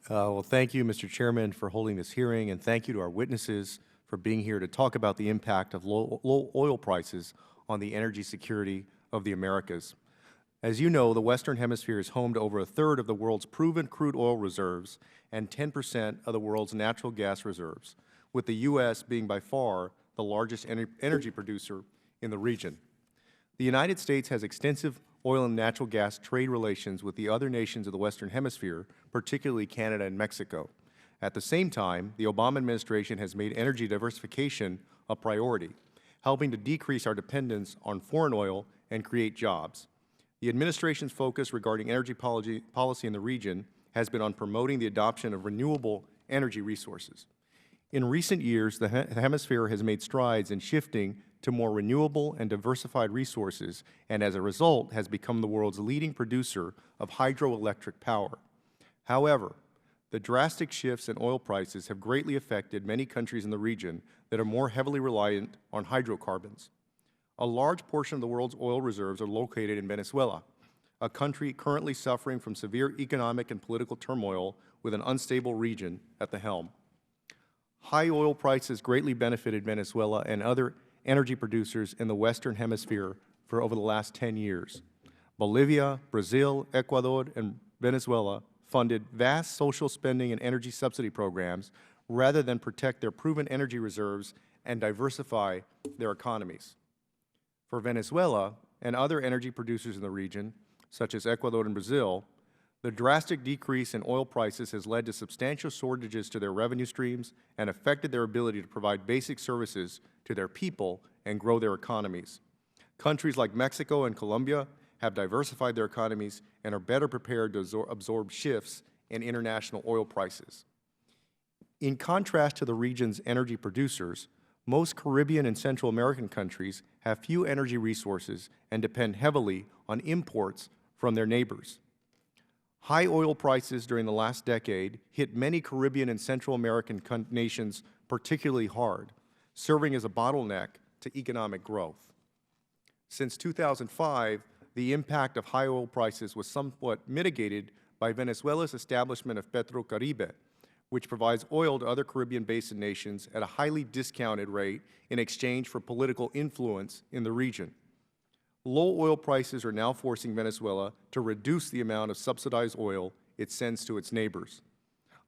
Well, thank you, Mr. Chairman, for holding this hearing, and thank you to our witnesses for being here to talk about the impact of low oil prices on the energy security of the Americas. As you know, the Western Hemisphere is home to over a third of the world's proven crude oil reserves and 10% of the world's natural gas reserves, with the U.S. being by far the largest energy producer in the region. The United States has extensive oil and natural gas trade relations with the other nations of the Western Hemisphere, particularly Canada and Mexico. At the same time, the Obama administration has made energy diversification a priority, helping to decrease our dependence on foreign oil and create jobs. The administration's focus regarding energy policy in the region has been on promoting the adoption of renewable energy resources. In recent years, the Hemisphere has made strides in shifting to more renewable and diversified resources, and as a result has become the world's leading producer of hydroelectric power. However, the drastic shifts in oil prices have greatly affected many countries in the region that are more heavily reliant on hydrocarbons. A large portion of the world's oil reserves are located in Venezuela, a country currently suffering from severe economic and political turmoil with an unstable region at the helm. High oil prices greatly benefited Venezuela and other energy producers in the Western Hemisphere for over the last 10 years. Bolivia, Brazil, Ecuador, and Venezuela funded vast social spending and energy subsidy programs rather than protect their proven energy reserves and diversify their economies. For Venezuela and other energy producers in the region, such as Ecuador and Brazil, the drastic decrease in oil prices has led to substantial shortages to their revenue streams and affected their ability to provide basic services to their people and grow their economies. Countries like Mexico and Colombia have diversified their economies and are better prepared to absorb shifts in international oil prices. In contrast to the region's energy producers, most Caribbean and Central American countries have few energy resources and depend heavily on imports from their neighbors. High oil prices during the last decade hit many Caribbean and Central American nations particularly hard, serving as a bottleneck to economic growth. Since 2005, the impact of high oil prices was somewhat mitigated by Venezuela's establishment of PetroCaribe, which provides oil to other Caribbean basin nations at a highly discounted rate in exchange for political influence in the region. Low oil prices are now forcing Venezuela to reduce the amount of subsidized oil it sends to its neighbors.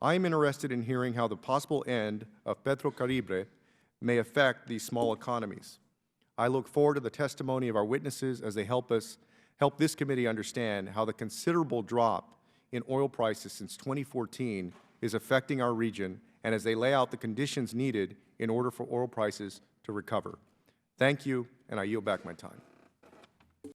I am interested in hearing how the possible end of PetroCaribe may affect these small economies. I look forward to the testimony of our witnesses as they help this committee understand how the considerable drop in oil prices since 2014 is affecting our region, and as they lay out the conditions needed in order for oil prices to recover. Thank you, and I yield back my time.